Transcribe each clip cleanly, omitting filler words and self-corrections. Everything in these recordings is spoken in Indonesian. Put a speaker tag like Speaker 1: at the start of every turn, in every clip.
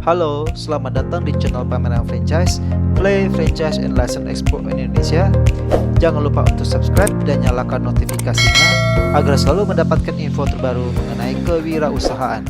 Speaker 1: Halo, selamat datang di channel pameran franchise, Play Franchise and License Expo Indonesia. Jangan lupa untuk subscribe dan nyalakan notifikasinya agar selalu mendapatkan info terbaru mengenai kewirausahaan.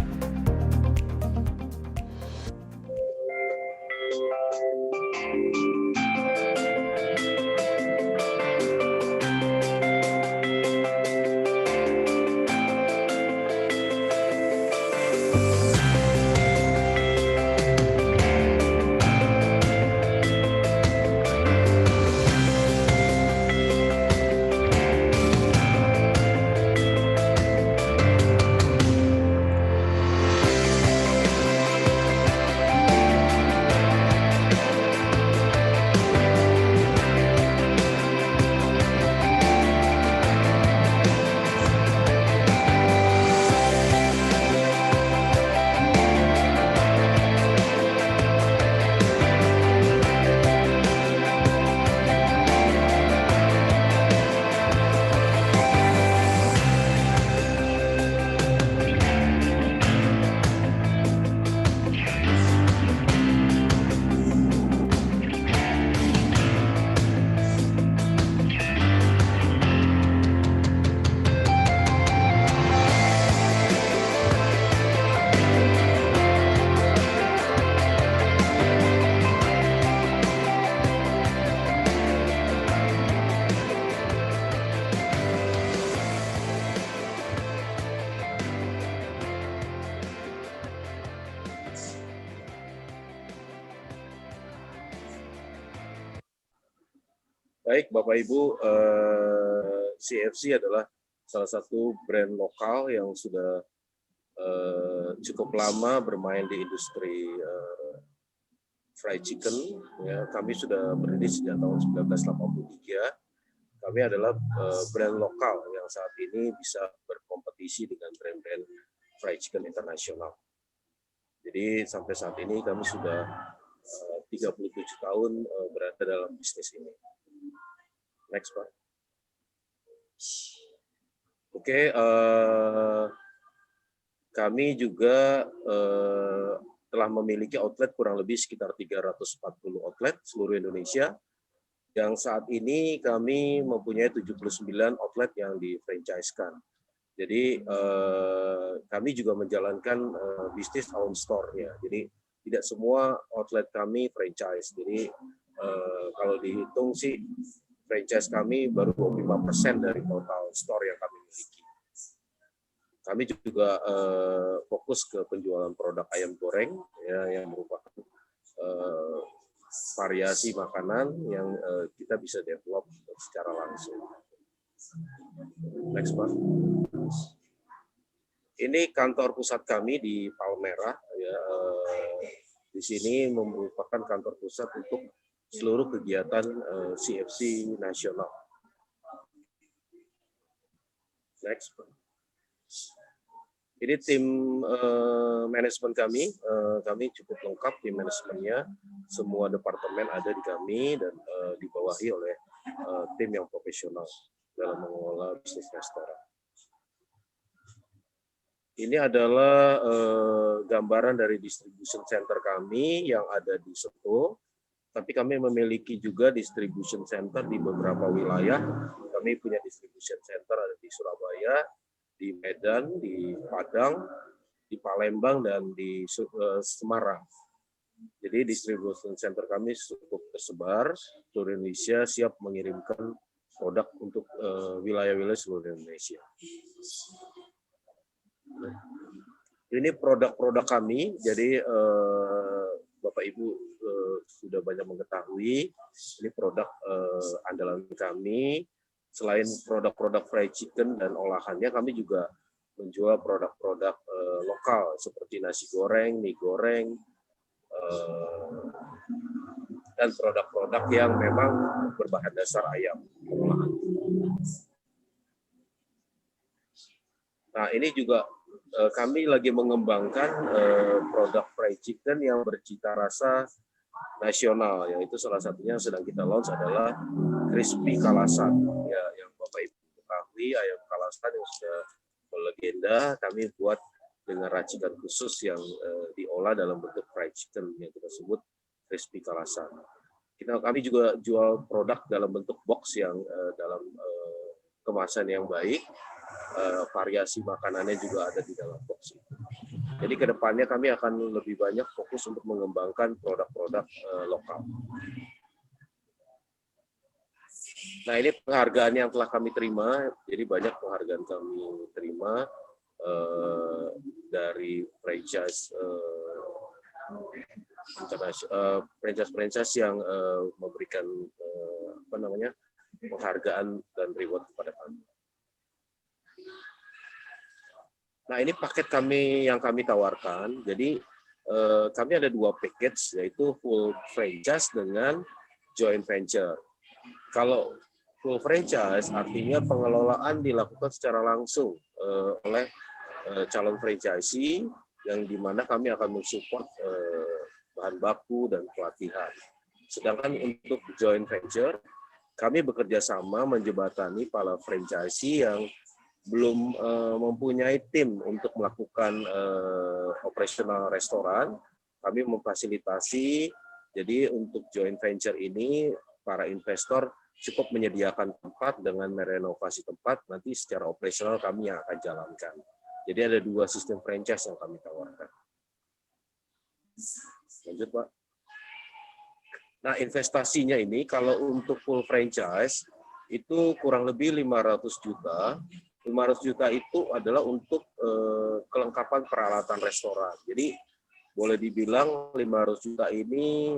Speaker 2: Baik, Bapak Ibu, CFC adalah salah satu brand lokal yang sudah cukup lama bermain di industri fried chicken. Ya, kami sudah berdiri sejak tahun 1983. Kami adalah brand lokal yang saat ini bisa berkompetisi dengan brand-brand fried chicken internasional. Jadi sampai saat ini kami sudah 37 tahun berada dalam bisnis ini. Next, Pak. Oke, kami juga telah memiliki outlet kurang lebih sekitar 340 outlet seluruh Indonesia. Yang saat ini kami mempunyai 79 outlet yang di-franchise-kan. Jadi kami juga menjalankan bisnis own store-nya. Jadi tidak semua outlet kami franchise. Jadi kalau dihitung sih franchise kami baru 25% dari total store yang kami miliki. Kami juga fokus ke penjualan produk ayam goreng, ya, yang merupakan variasi makanan yang kita bisa develop secara langsung. Next, Pak. Ini kantor pusat kami di Palmerah. Ya, di sini merupakan kantor pusat untuk seluruh kegiatan CFC nasional. Next. Ini tim manajemen kami. Kami cukup lengkap tim manajemennya. Semua departemen ada di kami dan dibawahi oleh tim yang profesional dalam mengelola bisnis restoran. Ini adalah gambaran dari distribution center kami yang ada di Seto. Tapi kami memiliki juga distribution center di beberapa wilayah. Kami punya distribution center ada di Surabaya, di Medan, di Padang, di Palembang, dan di Semarang. Jadi distribution center kami cukup tersebar seluruh Indonesia, siap mengirimkan produk untuk wilayah-wilayah seluruh Indonesia. Ini produk-produk kami, jadi Bapak Ibu sudah banyak mengetahui, ini produk andalan kami. Selain produk-produk fried chicken dan olahannya, kami juga menjual produk-produk lokal seperti nasi goreng, mie goreng, dan produk-produk yang memang berbahan dasar ayam olahan. Nah, ini juga kami lagi mengembangkan produk fried chicken yang bercita rasa nasional, yaitu salah satunya yang sedang kita launch adalah crispy kalasan. Ya, yang Bapak Ibu ketahui, ayam kalasan yang sudah melegenda, kami buat dengan racikan khusus yang diolah dalam bentuk fried chicken yang kita sebut crispy kalasan. Kami juga jual produk dalam bentuk box yang dalam kemasan yang baik. Variasi makanannya juga ada di dalam box itu. Jadi ke depannya kami akan lebih banyak fokus untuk mengembangkan produk-produk lokal. Nah, ini penghargaan yang telah kami terima. Jadi banyak penghargaan kami terima dari franchise franchise yang memberikan penghargaan dan reward kepada kami. Nah, ini paket yang kami tawarkan. Jadi kami ada 2 package, yaitu full franchise dengan joint venture. Kalau full franchise artinya pengelolaan dilakukan secara langsung oleh calon franchisee, yang dimana kami akan mensupport bahan baku dan pelatihan. Sedangkan untuk joint venture, kami bekerja sama menjembatani para franchisee yang belum mempunyai tim untuk melakukan operasional restoran. Kami memfasilitasi. Jadi untuk joint venture ini para investor cukup menyediakan tempat dengan merenovasi tempat, nanti secara operasional kami yang akan jalankan. Jadi ada 2 sistem franchise yang kami tawarkan. Lanjut, Pak. Nah, investasinya ini kalau untuk full franchise itu kurang lebih 500 juta. 500 juta itu adalah untuk kelengkapan peralatan restoran. Jadi boleh dibilang 500 juta ini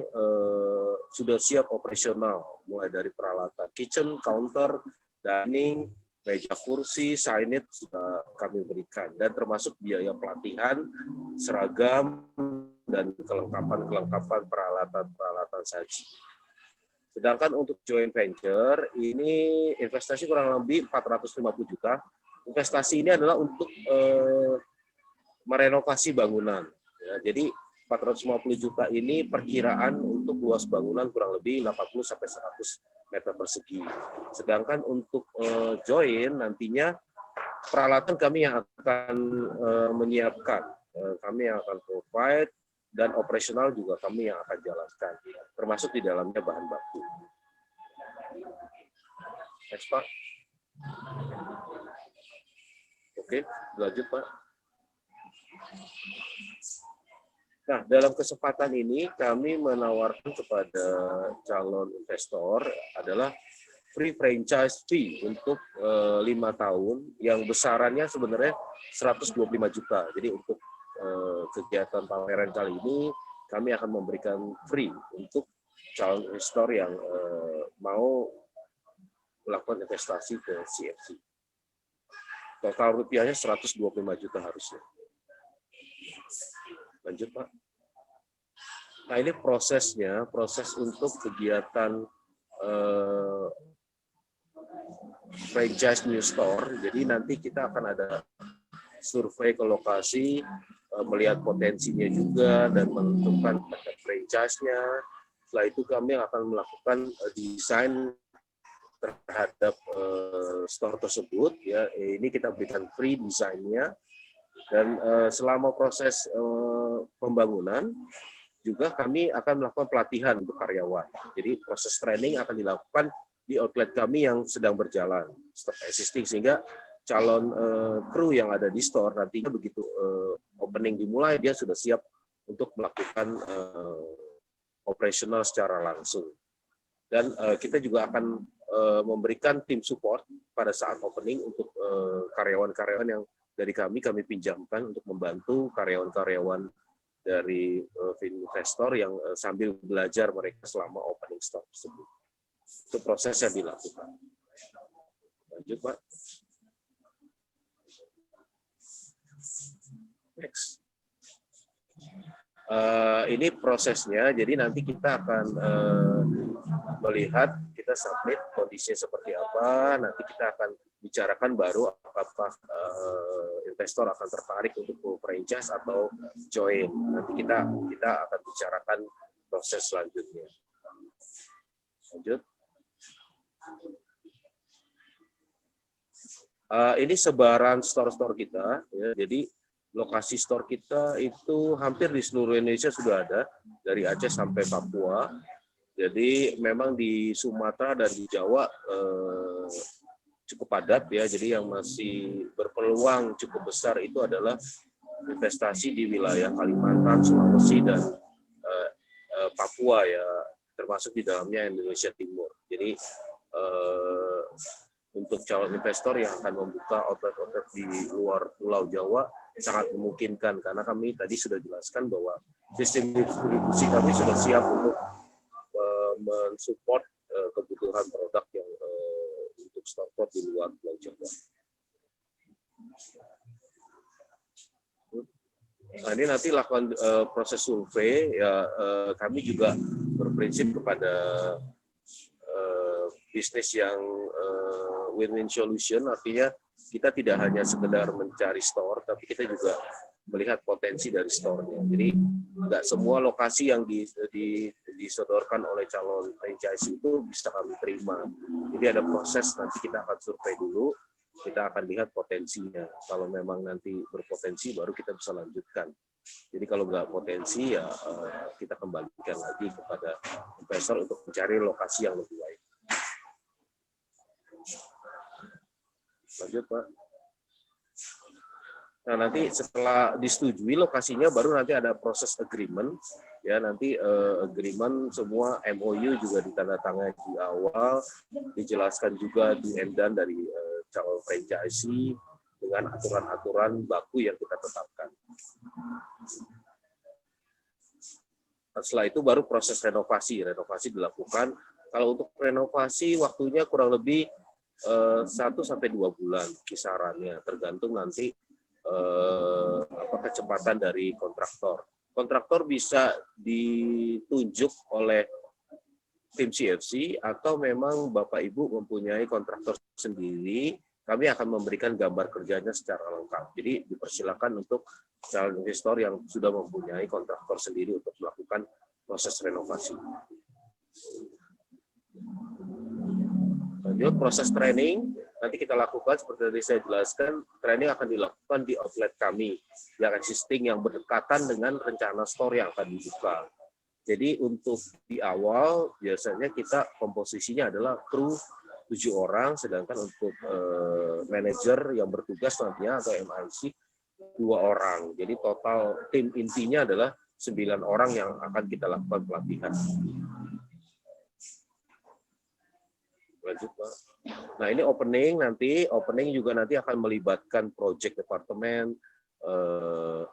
Speaker 2: sudah siap operasional, mulai dari peralatan kitchen, counter, dining, meja kursi, signage sudah kami berikan, dan termasuk biaya pelatihan, seragam, dan kelengkapan peralatan saji. Sedangkan untuk joint venture, ini investasi kurang lebih 450 juta. Investasi ini adalah untuk merenovasi bangunan. Ya, jadi 450 juta ini perkiraan untuk luas bangunan kurang lebih 80-100 meter persegi. Sedangkan untuk joint nantinya peralatan kami yang akan menyiapkan, kami yang akan provide, dan operasional juga kami yang akan jalankan, termasuk di dalamnya bahan baku. Next, Pak. Oke, lanjut, Pak. Nah, dalam kesempatan ini kami menawarkan kepada calon investor adalah free franchise fee untuk 5 tahun, yang besarannya sebenarnya 125 juta. Jadi untuk kegiatan pameran kali ini kami akan memberikan free untuk calon investor yang mau melakukan investasi ke CFC. Total rupiahnya 125 juta harusnya. Lanjut, Pak. Nah, ini prosesnya, proses untuk kegiatan franchise new store. Jadi nanti kita akan ada survei ke lokasi, melihat potensinya juga, dan menentukan franchise-nya. Setelah itu kami akan melakukan desain terhadap store tersebut. Ya, ini kita berikan free desainnya, dan selama proses pembangunan juga kami akan melakukan pelatihan untuk karyawan. Jadi proses training akan dilakukan di outlet kami yang sedang berjalan, existing, sehingga calon kru yang ada di store nantinya begitu opening dimulai, dia sudah siap untuk melakukan operasional secara langsung. Dan kita juga akan memberikan tim support pada saat opening untuk karyawan-karyawan yang dari kami pinjamkan untuk membantu karyawan-karyawan dari investor yang sambil belajar mereka selama opening store tersebut. Itu proses yang dilakukan. Lanjut, Pak. Next. Ini prosesnya, jadi nanti kita akan melihat, kita submit kondisinya seperti apa, nanti kita akan bicarakan baru apakah investor akan tertarik untuk full franchise atau join. Nanti kita akan bicarakan proses selanjutnya. Lanjut. Ini sebaran store-store kita, ya, jadi lokasi store kita itu hampir di seluruh Indonesia sudah ada, dari Aceh sampai Papua. Jadi memang di Sumatera dan di Jawa cukup padat ya. Jadi yang masih berpeluang cukup besar itu adalah investasi di wilayah Kalimantan, Sulawesi, dan Papua ya, termasuk di dalamnya Indonesia Timur. Jadi untuk calon investor yang akan membuka outlet-outlet di luar Pulau Jawa sangat memungkinkan, karena kami tadi sudah jelaskan bahwa sistem distribusi kami sudah siap untuk mensupport kebutuhan produk yang untuk store di luar Pulau Jawa. Nah, ini nanti lakukan proses survei ya. Kami juga berprinsip kepada bisnis yang win-win solution, artinya kita tidak hanya sekedar mencari store, tapi kita juga melihat potensi dari store-nya. Jadi nggak semua lokasi yang disodorkan oleh calon franchise itu bisa kami terima. Jadi ada proses, nanti kita akan survei dulu, kita akan lihat potensinya. Kalau memang nanti berpotensi, baru kita bisa lanjutkan. Jadi kalau nggak potensi, ya kita kembalikan lagi kepada investor untuk mencari lokasi yang lebih baik. Lanjut, Pak. Nah, nanti setelah disetujui lokasinya, baru nanti ada proses agreement. Ya, nanti agreement semua MOU juga ditandatangani di awal, dijelaskan juga di endan dari calon franchisee dengan aturan-aturan baku yang kita tetapkan. Nah, setelah itu baru proses renovasi. Renovasi dilakukan. Kalau untuk renovasi waktunya kurang lebih 1-2 bulan kisarannya, tergantung nanti kecepatan dari kontraktor. Kontraktor bisa ditunjuk oleh tim CFC atau memang Bapak Ibu mempunyai kontraktor sendiri, kami akan memberikan gambar kerjanya secara lengkap. Jadi dipersilakan untuk calon investor yang sudah mempunyai kontraktor sendiri untuk melakukan proses renovasi. Lanjut, proses training nanti kita lakukan seperti tadi saya jelaskan. Training akan dilakukan di outlet kami yang existing, yang berdekatan dengan rencana store yang akan dibuka. Jadi untuk di awal biasanya kita komposisinya adalah kru 7 orang, sedangkan untuk manajer yang bertugas nantinya atau MIC 2 orang. Jadi total tim intinya adalah 9 orang yang akan kita lakukan pelatihan. Lanjut, Pak. Nah, ini opening juga nanti akan melibatkan project departemen,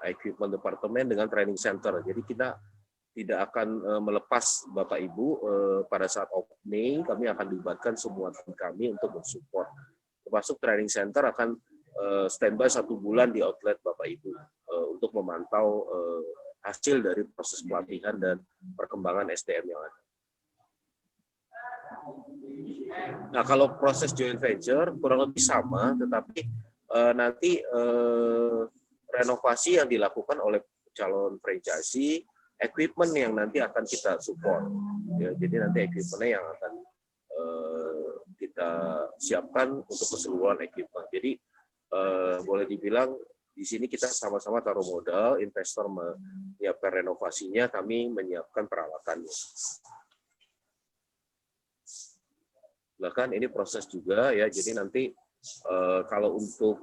Speaker 2: equipment departemen dengan training center. Jadi kita tidak akan melepas Bapak Ibu pada saat opening, kami akan libatkan semua tim kami untuk mensupport. Termasuk training center akan standby 1 bulan di outlet Bapak Ibu untuk memantau hasil dari proses pelatihan dan perkembangan SDM yang ada. Nah, kalau proses joint venture kurang lebih sama, tetapi nanti renovasi yang dilakukan oleh calon franchisee, equipment yang nanti akan kita support. Ya, jadi nanti equipment yang akan kita siapkan untuk keseluruhan equipment. Jadi boleh dibilang di sini kita sama-sama taruh modal, investor menyiapkan renovasinya, kami menyiapkan peralatannya. Bahkan ini proses juga ya, jadi nanti kalau untuk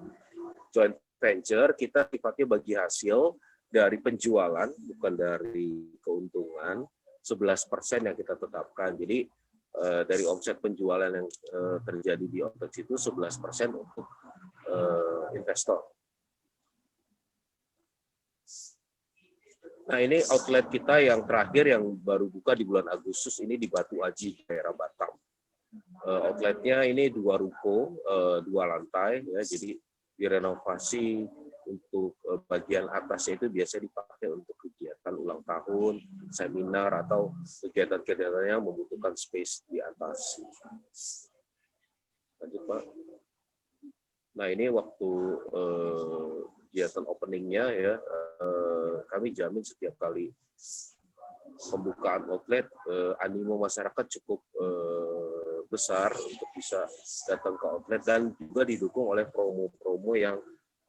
Speaker 2: joint venture kita sifatnya bagi hasil dari penjualan, bukan dari keuntungan, 11% yang kita tetapkan. Jadi dari omset penjualan yang terjadi di outlet itu 11% untuk investor. Nah, ini outlet kita yang terakhir yang baru buka di bulan Agustus ini di Batu Aji, daerah Batam. Outletnya ini 2 ruko, 2 lantai, ya, jadi direnovasi untuk bagian atasnya itu biasanya dipakai untuk kegiatan ulang tahun, seminar, atau kegiatan-kegiatan yang membutuhkan space di atas. Lanjut, Pak. Nah, ini waktu kegiatan openingnya ya, kami jamin setiap kali pembukaan outlet, animo masyarakat cukup besar untuk bisa datang ke outlet dan juga didukung oleh promo-promo yang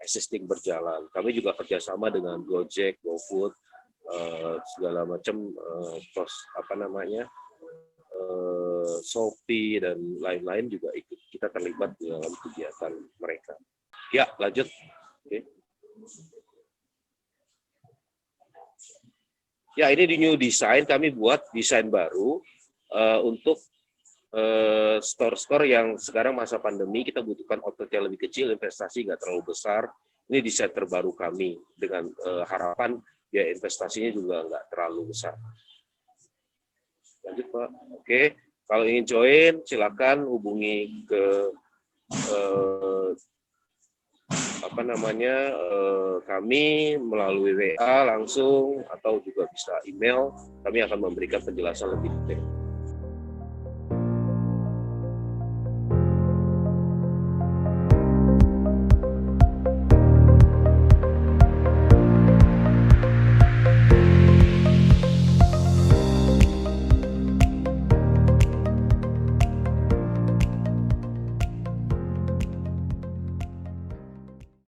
Speaker 2: existing berjalan. Kami juga kerjasama dengan Gojek, GoFood, segala macam Shopee dan lain-lain juga ikut kita terlibat di dalam kegiatan mereka. Ya, lanjut. Oke. Ya, ini di new design, kami buat desain baru untuk store-store yang sekarang masa pandemi kita butuhkan outlet yang lebih kecil, investasi nggak terlalu besar. Ini desain terbaru kami dengan harapan biaya investasinya juga nggak terlalu besar. Lanjut Pak. Oke, kalau ingin join silakan hubungi ke kami melalui WA langsung atau juga bisa email. Kami akan memberikan penjelasan lebih detail.